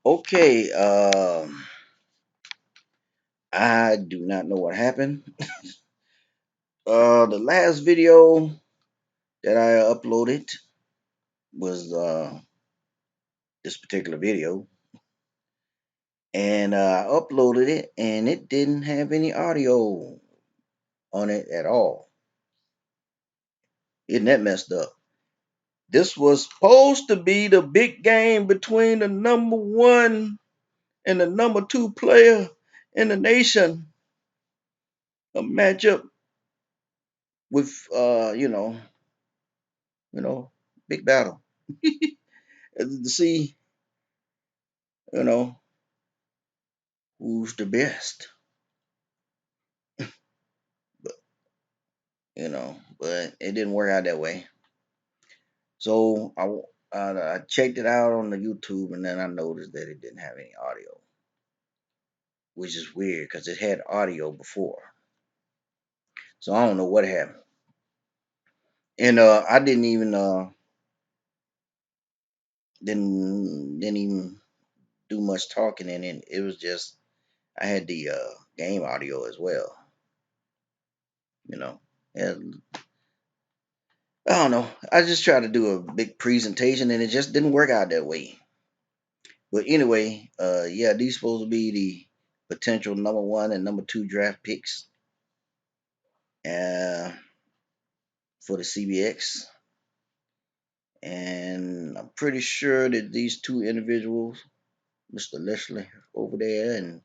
Okay, I do not know what happened. The last video that I uploaded was this particular video, and I uploaded it, and it didn't have any audio on it at all. Isn't that messed up? This was supposed to be the big game between the number one and the number two player in the nation. A matchup with you know, big battle. To see, you know, who's the best. But but it didn't work out that way. So I checked it out on the YouTube, and then I noticed that it didn't have any audio, which is weird because it had audio before. So I don't know what happened. And I didn't even do much talking in it. It was just I had the game audio as well. You know, and I don't know. I just tried to do a big presentation, and it just didn't work out that way. But anyway, yeah, these supposed to be the potential number one and number two draft picks uh, for the CBX. And I'm pretty sure that these two individuals, Mr. Leslie over there and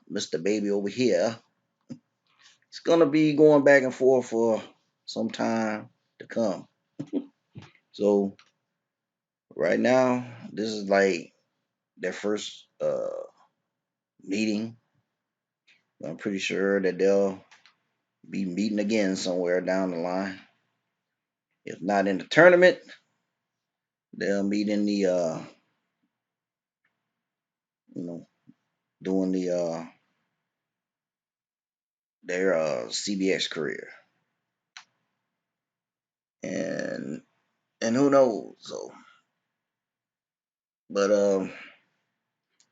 Mr. Baby over here, it's gonna be going back and forth for some time to come. So right now, this is like their first meeting. I'm pretty sure that they'll be meeting again somewhere down the line. If not in the tournament, they'll meet in the you know doing their CBX career, and who knows? So, but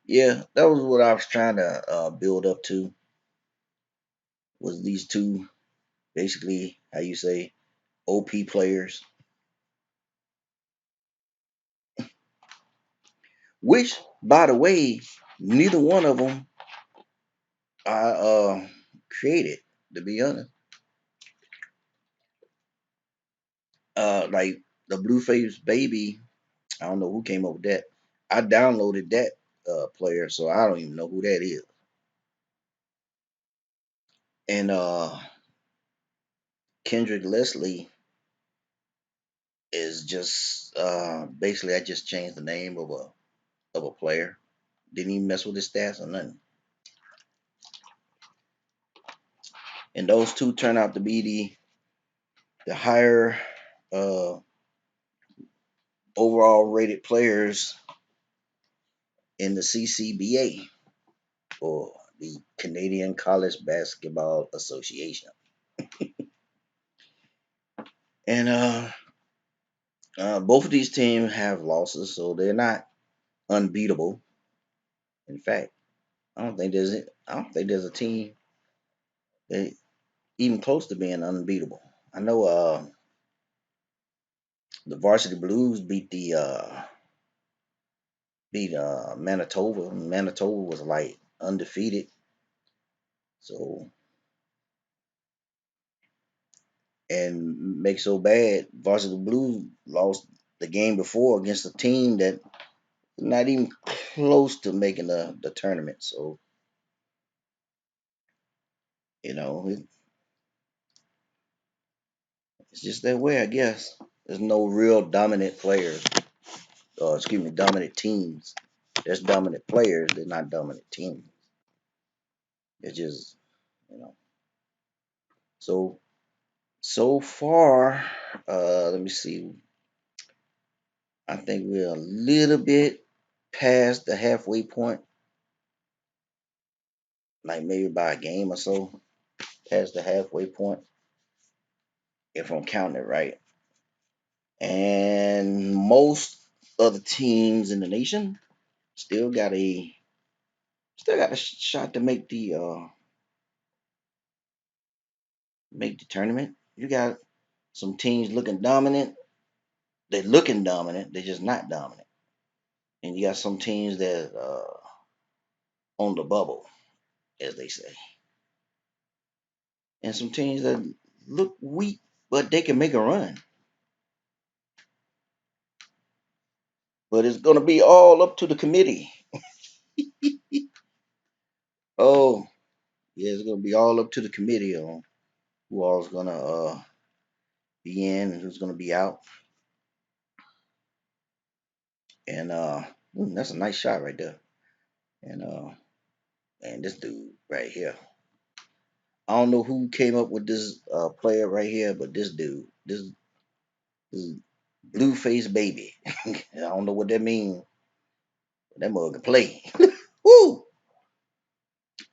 yeah, that was what I was trying to build up to. Was these two basically how you say OP players, which by the way, neither one of them I created. To be honest, like the Blueface Baby, I don't know who came up with that. I downloaded that player, so I don't even know who that is. And Kendrick Leslie is just basically I just changed the name of a player. Didn't even mess with his stats or nothing. And those two turn out to be the higher uh, overall rated players in the CCBA, or the Canadian College Basketball Association. And both of these teams have losses, so they're not unbeatable. In fact, I don't think there's a team that even close to being unbeatable. I know the Varsity Blues beat Manitoba. Manitoba was like undefeated. So and make so bad, Varsity Blues lost the game before against a team that not even close to making the tournament. So it's just that way, I guess. There's no real dominant players, or excuse me, dominant teams. There's dominant players. They're not dominant teams. It's just you know. So so far, let me see. I think we're a little bit past the halfway point, like maybe by a game or so, past the halfway point, if I'm counting it right. And most of the teams in the nation, still got a shot to make the tournament. You got some teams looking dominant. They're looking dominant. They're just not dominant. And you got some teams that on the bubble, as they say, and some teams that look weak, but they can make a run. But it's gonna be all up to the committee. Oh, yeah, it's gonna be all up to the committee on who all's gonna be in and who's gonna be out. And that's a nice shot right there. And this dude right here. I don't know who came up with this player right here, but this dude, this blue face baby. I don't know what that means. That mug can play. Woo!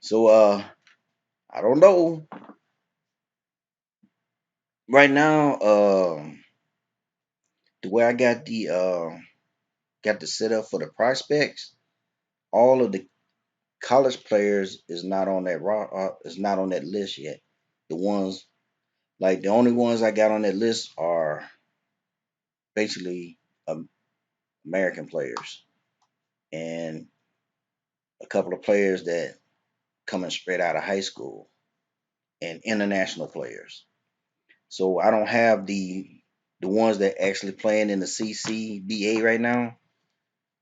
So I don't know. Right now, the way I got the setup for the prospects, all of the college players is not on that is not on that list yet. The ones the only ones I got on that list are basically American players and a couple of players that coming straight out of high school and international players. So I don't have the ones that actually playing in the CCBA right now.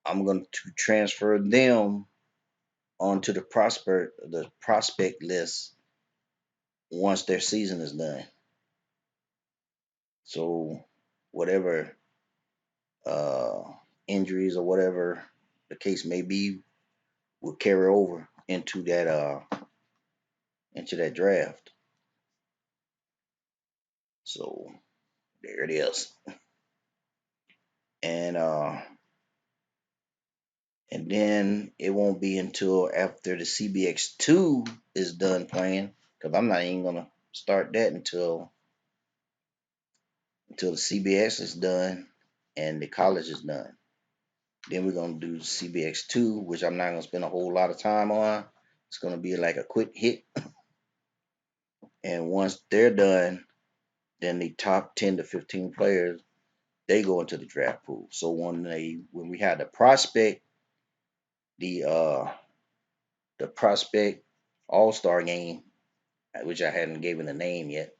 I'm going to transfer them onto the prospect list once their season is done. So whatever uh, injuries or whatever the case may be will carry over into that draft. So there it is. And then it won't be until after the CBX2 is done playing, because I'm not even gonna start that until the CBX is done and the college is done. Then we're gonna do CBX2, which I'm not gonna spend a whole lot of time on. It's gonna be like a quick hit, and once they're done, then the top 10 to 15 players they go into the draft pool. So when we had the prospect All Star game, which I hadn't given a name yet,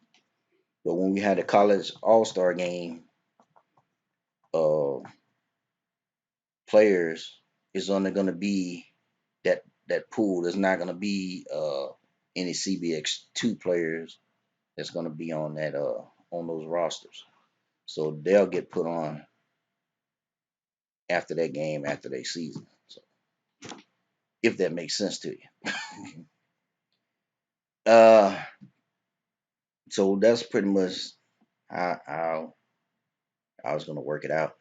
but when we had the college All Star game, uh, players is only going to be that pool. There's not going to be any CBX2 players that's going to be on those rosters. So they'll get put on after that game, after their season. So if that makes sense to you. uh, so that's pretty much how I was going to work it out.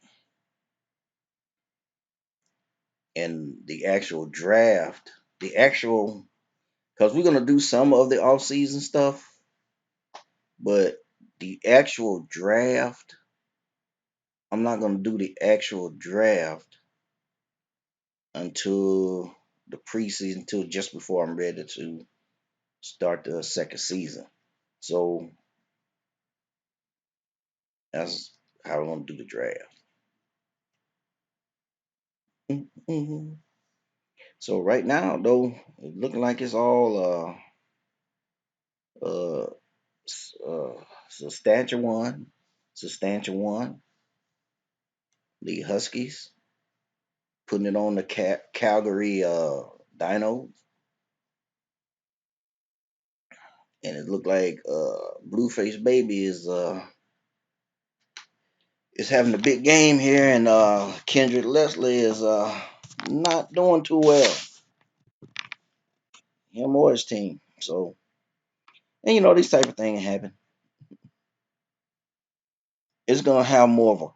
And the actual draft, the actual, because we're going to do some of the off season stuff, but the actual draft, I'm not going to do the actual draft until the preseason, until just before I'm ready to start the second season. So that's how I'm going to do the draft. Mm-hmm. So right now, though, it's looking like it's all uh, uh, Saskatchewan, Saskatchewan, the Huskies, putting it on the Calgary Dinos, and it looked like Blueface Baby is having a big game here, and Kendrick Leslie is not doing too well. Him or his team. So, and these type of things happen. It's gonna have more of a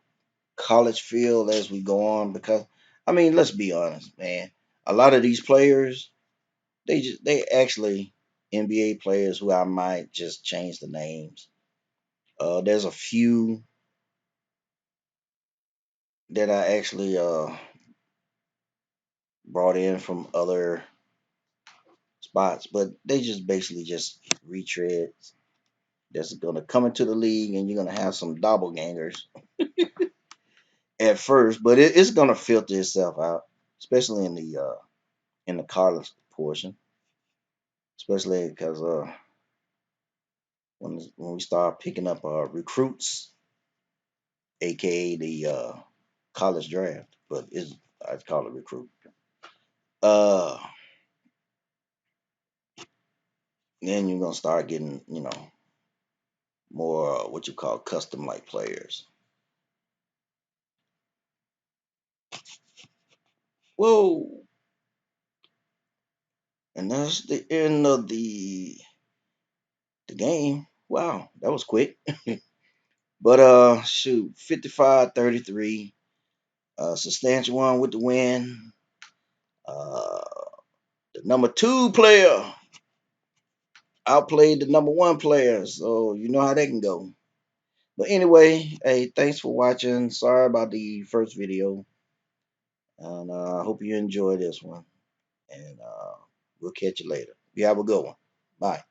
college feel as we go on because, I mean, let's be honest, man. A lot of these players, they actually NBA players who I might just change the names. There's a few that I actually brought in from other spots, but they just basically just retreads that's gonna come into the league, and you're gonna have some doppelgangers at first, but it's gonna filter itself out, especially in the college portion, especially because when we start picking up recruits, aka the college draft, but it's I call it recruit. Uh, then you're gonna start getting more what you call custom like players. Whoa, and that's the end of the game. Wow, that was quick. But shoot, 55-33. Saskatchewan with the win. Uh, the number two player outplayed the number one player, so you know how that can go. But anyway, hey, thanks for watching. Sorry about the first video, and I hope you enjoy this one. And we'll catch you later. You have a good one. Bye.